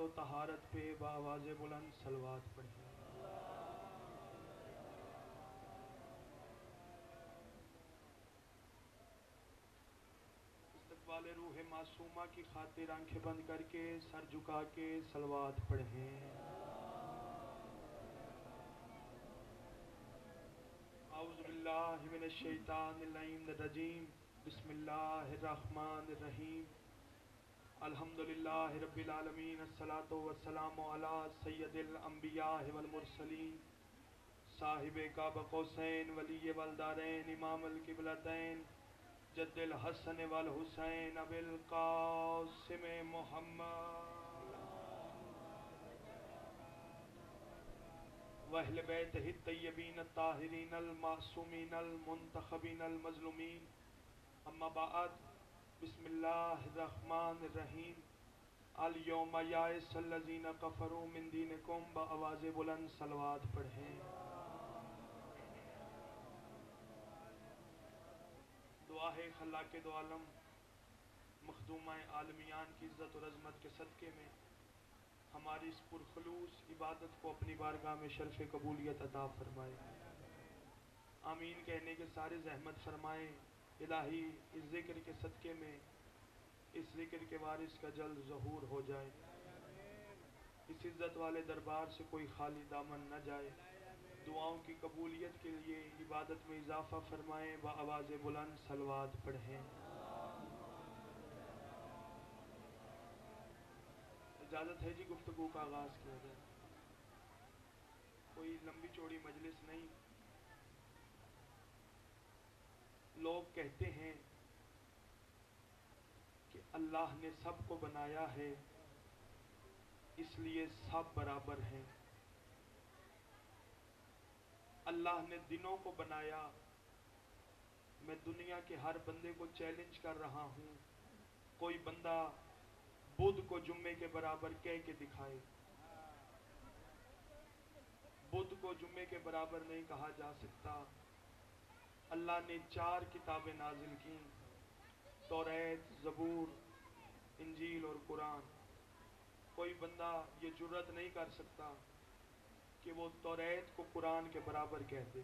و طہارت پہ بآواز بلند صلوات پڑھیں۔ استقبال روح معصومہ کی خاطر آنکھیں بند کر کے سر جھکا کے صلوات پڑھیں۔ اعوذ باللہ من الشیطان اللعین الرجیم، بسم اللہ الرحمن الرحیم، الحمدللہ رب العالمین، الصلاة والسلام علی سید الانبیاء والمرسلین، صاحب کعبہ قوسین، ولی والدارین، امام القبلتین، جد الحسن والحسین، ابی القاسم محمد وَأَهْلِ بَيْتِهِ الطَّيِّبِينَ الطَّاهِرِينَ الْمَعْصُومِينَ الْمُنْتَخَبِينَ الْمَظْلُومِينَ اما بعد، بسم اللہ الرحمن الرحیم۔ اليوم یائس الذین کفروا من دینکم، بآواز بلند صلوات پڑھیں۔ دعا ہے خلاق دو عالم مخدومہ عالمیان کی عزت اور عظمت کے صدقے میں ہماری اس پرخلوص عبادت کو اپنی بارگاہ میں شرف قبولیت عطا فرمائے۔ آمین کہنے کے سارے زحمت فرمائیں۔ الہی اس ذکر کے صدقے میں اس ذکر کے وارث کا جلد ظہور ہو جائے، اس عزت والے دربار سے کوئی خالی دامن نہ جائے۔ دعاؤں کی قبولیت کے لیے عبادت میں اضافہ فرمائیں، بآواز بلند صلوات پڑھیں۔ اجازت ہے جی گفتگو کا آغاز کیا جائے، کوئی لمبی چوڑی مجلس نہیں۔ لوگ کہتے ہیں کہ اللہ نے سب کو بنایا ہے اس لیے سب برابر ہیں۔ اللہ نے دنوں کو بنایا، میں دنیا کے ہر بندے کو چیلنج کر رہا ہوں، کوئی بندہ بدھ کو جمعے کے برابر کہہ کے دکھائے۔ بدھ کو جمعے کے برابر نہیں کہا جا سکتا۔ اللہ نے 4 کتابیں نازل کی، توریت، زبور، انجیل اور قرآن۔ کوئی بندہ یہ جرات نہیں کر سکتا کہ وہ توریت کو قرآن کے برابر کہہ دے،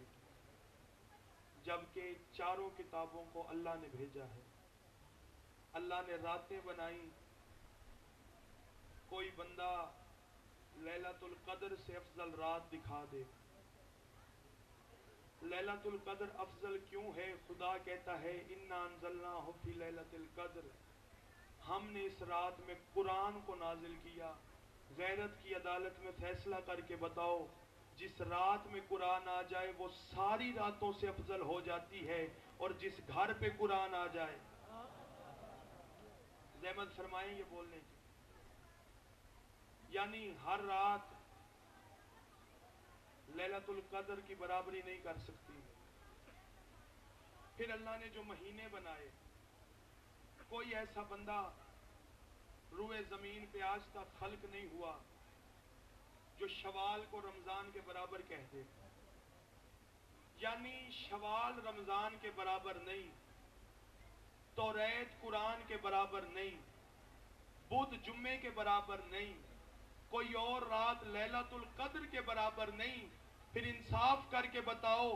جبکہ چاروں کتابوں کو اللہ نے بھیجا ہے۔ اللہ نے راتیں بنائی، کوئی بندہ لیلۃ القدر سے افضل رات دکھا دے۔ لیلۃ القدر افضل کیوں ہے؟ خدا کہتا ہے انا انزلناہ فی لیلۃ القدر، ہم نے اس رات میں قرآن کو نازل کیا۔ غیرت کی عدالت میں فیصلہ کر کے بتاؤ، جس رات میں قرآن آ جائے وہ ساری راتوں سے افضل ہو جاتی ہے، اور جس گھر پہ قرآن آ جائے، زحمت فرمائیں یہ بولنے کی، یعنی ہر رات لیلۃ القدر کی برابری نہیں کر سکتی۔ پھر اللہ نے جو مہینے بنائے، کوئی ایسا بندہ روئے زمین پہ آج تک خلق نہیں ہوا جو شوال کو رمضان کے برابر کہہ دے، یعنی شوال رمضان کے برابر نہیں، توریت قرآن کے برابر نہیں، بدھ جمعے کے برابر نہیں، کوئی اور رات لیلۃ القدر کے برابر نہیں۔ پھر انصاف کر کے بتاؤ،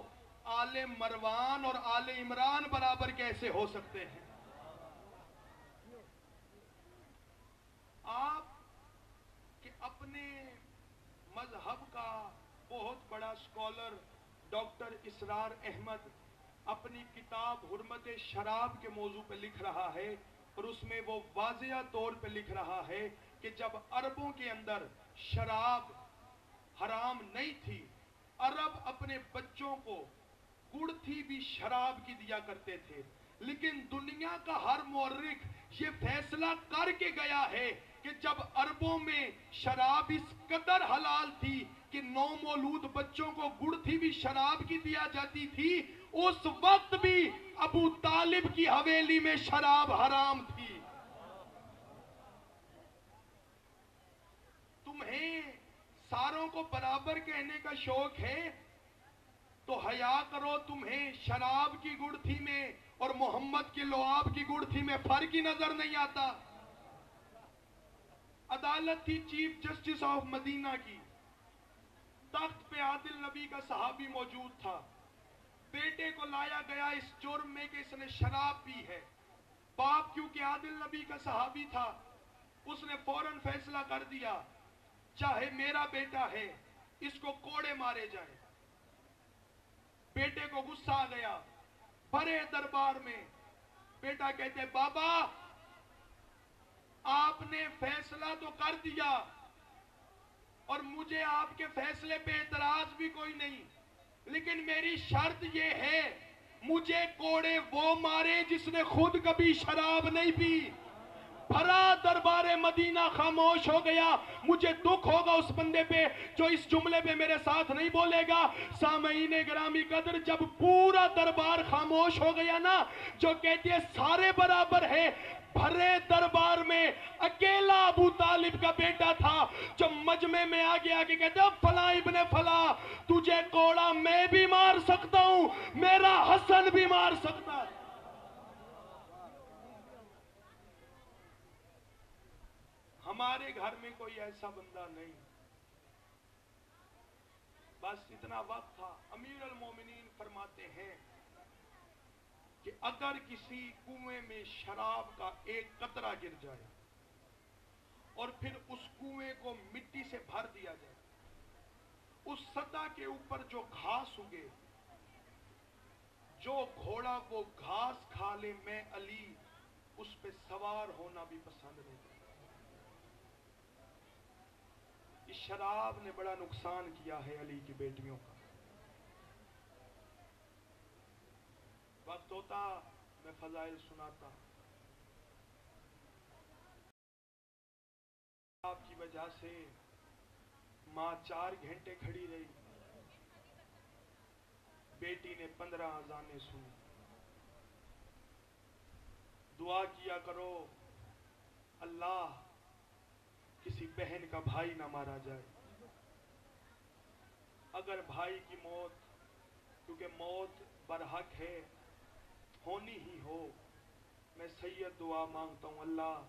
آل مروان اور آل عمران برابر کیسے ہو سکتے ہیں؟ آپ کہ اپنے مذہب کا بہت بڑا سکولر ڈاکٹر اسرار احمد اپنی کتاب حرمت شراب کے موضوع پہ لکھ رہا ہے، اور اس میں وہ واضح طور پہ لکھ رہا ہے کہ جب عربوں کے اندر شراب حرام نہیں تھی، عرب اپنے بچوں کو گڑتھی بھی شراب کی دیا کرتے تھے، لیکن دنیا کا ہر مورخ یہ فیصلہ کر کے گیا ہے کہ جب عربوں میں شراب اس قدر حلال تھی کہ نومولود بچوں کو گڑتھی بھی شراب کی دیا جاتی تھی، اس وقت بھی ابو طالب کی حویلی میں شراب حرام تھی۔ تمہیں ساروں کو برابر کہنے کا شوق ہے تو حیا کرو، تمہیں شراب کی گڑتھی میں اور محمد کے لعاب کی گڑتھی میں فرق ہی نظر نہیں آتا؟ عدالت تھی چیف جسٹس آف مدینہ کی، تخت پہ عادل نبی کا صحابی موجود تھا، بیٹے کو لایا گیا اس جرم میں کہ اس نے شراب پی ہے۔ باپ کیونکہ عادل نبی کا صحابی تھا، اس نے فوراً فیصلہ کر دیا چاہے میرا بیٹا ہے اس کو کوڑے مارے جائیں۔ بیٹے کو غصہ آ گیا، بڑے دربار میں بیٹا کہتے بابا آپ نے فیصلہ تو کر دیا اور مجھے آپ کے فیصلے پہ اعتراض بھی کوئی نہیں، لیکن میری شرط یہ ہے مجھے کوڑے وہ مارے جس نے خود کبھی شراب نہیں پی۔ بھرا دربار مدینہ خاموش ہو گیا۔ مجھے دکھ ہوگا اس بندے پہ جو اس جملے پہ میرے ساتھ نہیں بولے گا۔ سامعین گرامی قدر، جب پورا دربار خاموش ہو گیا نا، جو کہتے ہیں سارے برابر ہے، بھرے دربار میں اکیلا ابو طالب کا بیٹا تھا جو مجمع میں آ گیا کہ کہتے ہیں فلاں ابن فلاں، تجھے کوڑا میں بھی مار سکتا ہوں، میرا حسن بھی مار سکتا ہے۔ ہمارے گھر میں کوئی ایسا بندہ نہیں، بس اتنا وقت تھا۔ امیر المومنین فرماتے ہیں کہ اگر کسی کنویں میں شراب کا ایک قطرہ گر جائے اور پھر اس کنویں کو مٹی سے بھر دیا جائے، اس سطح کے اوپر جو گھاس اگے، جو گھوڑا وہ گھاس کھا لے، میں علی اس پہ سوار ہونا بھی پسند نہیں کرتا۔ اس شراب نے بڑا نقصان کیا ہے علی کی بیٹیوں کا۔ وقت ہوتا میں فضائل سناتا، شراب کی وجہ سے ماں 4 گھنٹے کھڑی رہی، بیٹی نے 15 اذانیں سنی۔ دعا کیا کرو اللہ کسی بہن کا بھائی نہ مارا جائے۔ اگر بھائی کی موت، کیونکہ موت برحق ہے، ہونی ہی ہو، میں سید دعا مانگتا ہوں اللہ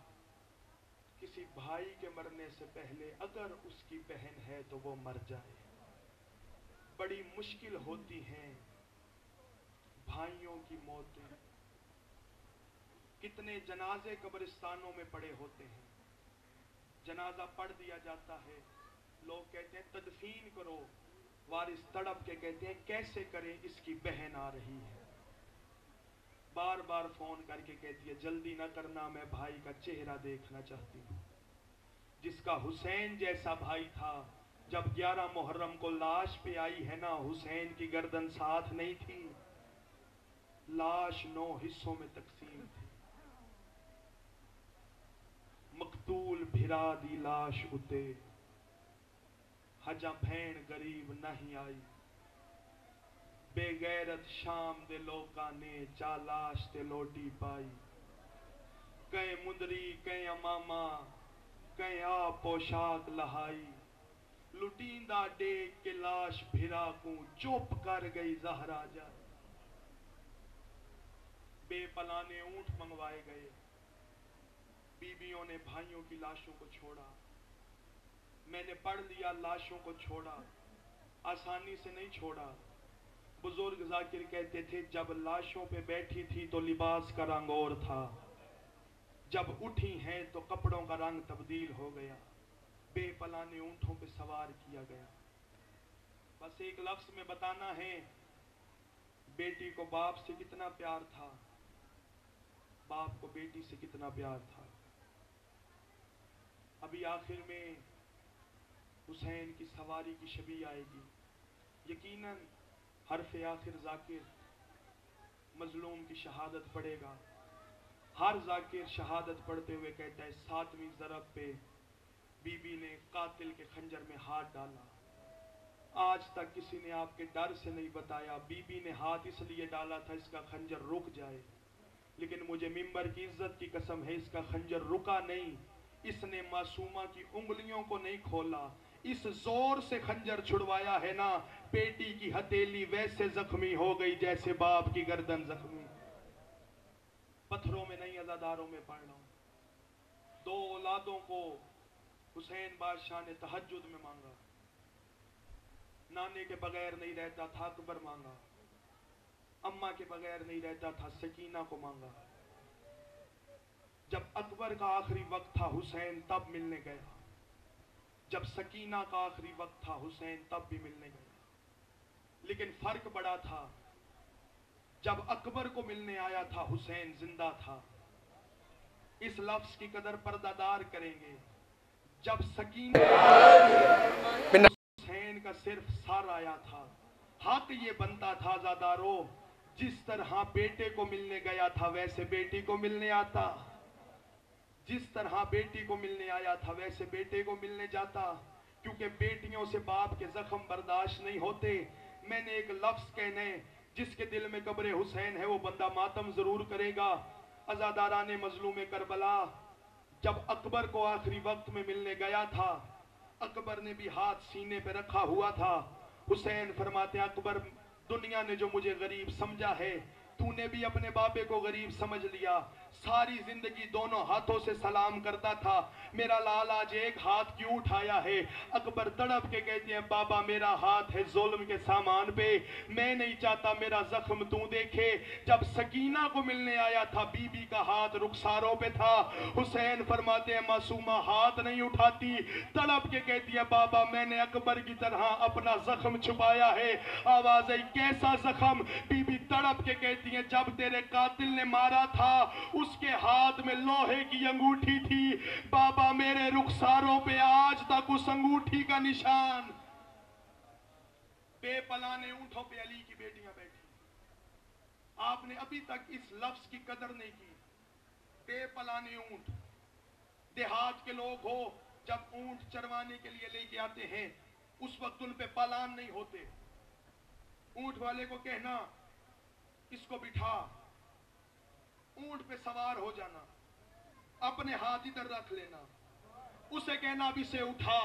کسی بھائی کے مرنے سے پہلے اگر اس کی بہن ہے تو وہ مر جائے۔ بڑی مشکل ہوتی ہیں بھائیوں کی موتیں۔ کتنے جنازے قبرستانوں میں پڑے ہوتے ہیں، جنازہ پڑھ دیا جاتا ہے، لوگ کہتے ہیں تدفین کرو، وارث تڑپ کے کہتے ہیں کیسے کریں اس کی بہن آ رہی ہے، بار بار فون کر کے کہتی ہے جلدی نہ کرنا میں بھائی کا چہرہ دیکھنا چاہتی ہوں۔ جس کا حسین جیسا بھائی تھا، جب 11 محرم کو لاش پہ آئی ہے نا، حسین کی گردن ساتھ نہیں تھی، لاش 9 حصوں میں تقسیم تھی۔ مقتول بھرا دی لاش اتے، ہجا بھین غریب نہیں آئی، بے غیرت شام دے لوکاں نے چا لاش تے لوٹی پائی، کہیں مندری کہیں اماما کہیں آ پوشاک لہائی، لٹیندہ ڈیک کے لاش بھرا کو چپ کر گئی زہرا جائے۔ بے پلانے اونٹ منگوائے گئے، بیویوں نے بھائیوں کی لاشوں کو چھوڑا۔ میں نے پڑھ لیا لاشوں کو چھوڑا، آسانی سے نہیں چھوڑا۔ بزرگ ذاکر کہتے تھے جب لاشوں پہ بیٹھی تھی تو لباس کا رنگ اور تھا، جب اٹھی ہیں تو کپڑوں کا رنگ تبدیل ہو گیا، بے پلانے اونٹوں پہ سوار کیا گیا۔ بس ایک لفظ میں بتانا ہے بیٹی کو باپ سے کتنا پیار تھا، باپ کو بیٹی سے کتنا پیار تھا۔ ابھی آخر میں حسین کی سواری کی شبیہ آئے گی، یقیناً حرف آخر ذاکر مظلوم کی شہادت پڑھے گا۔ ہر ذاکر شہادت پڑھتے ہوئے کہتا ہے 7ویں ضرب پہ بی بی نے قاتل کے خنجر میں ہاتھ ڈالا، آج تک کسی نے آپ کے ڈر سے نہیں بتایا بی بی نے ہاتھ اس لیے ڈالا تھا اس کا خنجر رک جائے، لیکن مجھے ممبر کی عزت کی قسم ہے اس کا خنجر رکا نہیں، اس نے معصومہ کی انگلیوں کو نہیں کھولا، اس زور سے خنجر چھڑوایا ہے نا، بیٹی کی ہتھیلی ویسے زخمی ہو گئی جیسے باپ کی گردن زخمی۔ پتھروں میں نہیں عزاداروں میں پڑھ رہا ہوں۔ 2 اولادوں کو حسین بادشاہ نے تہجد میں مانگا، نانے کے بغیر نہیں رہتا تھا اکبر مانگا، اماں کے بغیر نہیں رہتا تھا سکینہ کو مانگا۔ جب اکبر کا آخری وقت تھا حسین تب ملنے گیا، جب سکینہ کا آخری وقت تھا حسین تب بھی ملنے گیا۔ لیکن فرق بڑا تھا، جب اکبر کو ملنے آیا تھا حسین زندہ تھا۔ اس لفظ کی قدر پردہ دار کریں گے، جب سکینہ حسین کا صرف سر آیا تھا، حق یہ بنتا تھا زادارو جس طرح بیٹے کو ملنے گیا تھا ویسے بیٹی کو ملنے آتا، جس طرح بیٹی کو ملنے آیا تھا ویسے بیٹے کو ملنے جاتا، کیونکہ بیٹیوں سے باپ کے زخم برداشت نہیں ہوتے۔ میں نے ایک لفظ کہنے، جس کے دل میں قبر حسین ہے وہ بندہ ماتم ضرور کرے گا۔ عزاداران مظلوم کربلا جب اکبر کو آخری وقت میں ملنے گیا تھا، اکبر نے بھی ہاتھ سینے پہ رکھا ہوا تھا۔ حسین فرماتے ہیں اکبر دنیا نے جو مجھے غریب سمجھا ہے تو نے بھی اپنے بابے کو غریب سمجھ لیا، ساری زندگی دونوں ہاتھوں سے سلام کرتا تھا، میرا لال آج ایک ہاتھ کیوں اٹھایا ہے؟ اکبر تڑپ کے کہتے ہیں بابا میرا ہاتھ ہے ظلم کے سامان پہ، میں نہیں چاہتا میرا زخم تو دیکھے۔ جب سکینہ کو ملنے آیا تھا بی بی کا ہاتھ رخساروں پہ تھا، حسین فرماتے ہیں معصومہ ہاتھ نہیں اٹھاتی، تڑپ کے کہتی ہے بابا میں نے اکبر کی طرح اپنا زخم چھپایا ہے۔ آواز ہے کیسا زخم؟ بی بی تڑپ کے کہتی ہیں جب تیرے قاتل نے مارا تھا اس کے ہاتھ میں لوہے کی انگوٹھی تھی، بابا میرے رخساروں پہ آج تک اس انگوٹھی کا نشان۔ بے پلانے اونٹوں پہ علی کی بیٹیاں بیٹھی، آپ نے ابھی تک اس لفظ کی قدر نہیں کی۔ بے پلانے اونٹ، دیہات کے لوگ ہو جب اونٹ چروانے کے لیے لے کے آتے ہیں اس وقت ان پہ پالان نہیں ہوتے، اونٹ والے کو کہنا اس کو بٹھا، اونٹ پہ سوار ہو جانا، اپنے ہاتھ ادھر رکھ لینا، اسے کہنا اب اسے اٹھا۔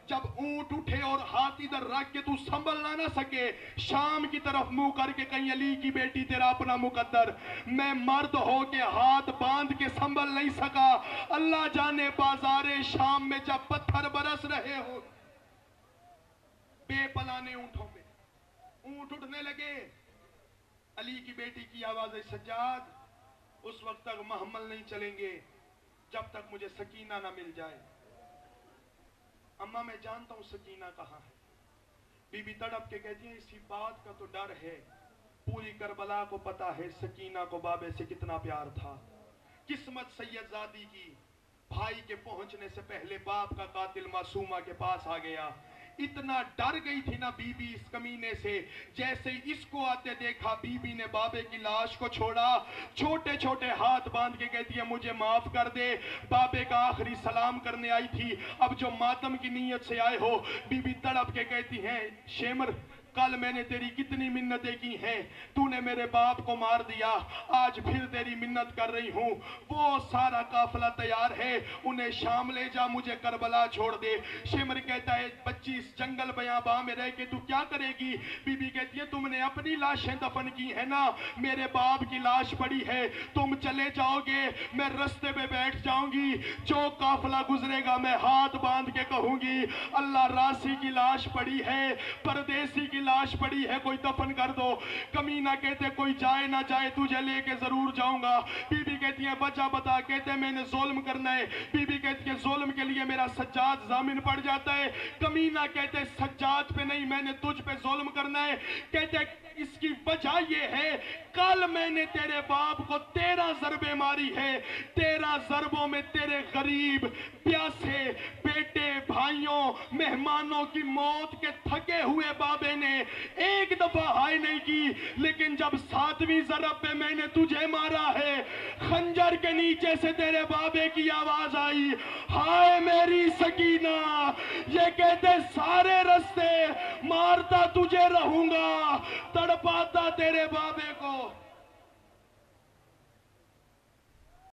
جب اونٹ اٹھے اور ہاتھ ادھر رکھ کے تو سنبھل نہ سکے، شام کی طرف منہ کر کے کہیں علی کی بیٹی تیرا اپنا مقدر، میں مرد ہو کے ہاتھ باندھ کے سنبھل نہیں سکا، اللہ جانے بازار شام میں جب پتھر برس رہے ہو۔ بے پلانے اونٹوں پہ اونٹ اٹھنے لگے، علی کی بیٹی کی آواز ہے سجاد اس وقت تک محمل نہیں چلیں گے جب تک مجھے سکینہ نہ مل جائے۔ اماں میں جانتا ہوں سکینہ کہاں ہے، بی بی تڑپ کے کہتی ہیں اسی بات کا تو ڈر ہے، پوری کربلا کو پتا ہے سکینہ کو بابے سے کتنا پیار تھا۔ قسمت سید زادی کی بھائی کے پہنچنے سے پہلے باپ کا قاتل معصومہ کے پاس آ گیا، اتنا ڈر گئی تھی نا بی بی اس کمینے سے، جیسے اس کو آتے دیکھا بی بی نے بابے کی لاش کو چھوڑا، چھوٹے چھوٹے ہاتھ باندھ کے کہتی ہے مجھے معاف کر دے، بابے کا آخری سلام کرنے آئی تھی، اب جو ماتم کی نیت سے آئے ہو۔ بی بی تڑپ کے کہتی ہیں شیمر کل میں نے تیری کتنی منتیں کی ہیں، تو نے میرے باپ کو مار دیا، آج پھر تیری منت کر رہی ہوں، وہ سارا قافلہ تیار ہے، انہیں شام لے جا مجھے کربلا چھوڑ دے۔ شمر کہتا ہے بچی اس جنگل بیاباں میں رہ کے تو کیا کرے گی؟ بی بی کہتی ہے تم نے اپنی لاشیں دفن کی ہے نا، میرے باپ کی لاش پڑی ہے، تم چلے جاؤ گے میں رستے پہ بیٹھ جاؤں گی، جو قافلہ گزرے گا میں ہاتھ باندھ کے کہوں گی اللہ راسی کی لاش پڑی ہے، پردیسی کی لاش پڑی ہے، کوئی دفن کر دو۔ کمینہ کہتے کوئی جائے نہ جائے تجھے لے کے ضرور جاؤں گا۔ بی بی کہتی ہے وجہ بتا، کہتے میں نے ظلم کرنا ہے، بی بی کہتی ہے ظلم کے لیے میرا سجاد ضامن پڑ جاتا ہے، کمینہ کہتے سجاد پہ نہیں میں نے تجھ پہ ظلم کرنا ہے، کہتے اس کی وجہ یہ ہے کل میں نے تیرے باپ کو 13 ضربیں ماری ہے، 13 ضربوں میں تیرے غریب پیاسے بیٹے بھائیوں مہمانوں کی موت کے تھکے ہوئے بابے نے ایک دفعہ ہائے نہیں کی، لیکن جب 7ویں ضرب پہ میں نے تجھے مارا ہے خنجر کے نیچے سے تیرے بابے کی آواز آئی ہائے میری سکینہ، یہ کہتے سارے رستے مارتا تجھے رہوں گا، تڑپاتا تیرے بابے کو۔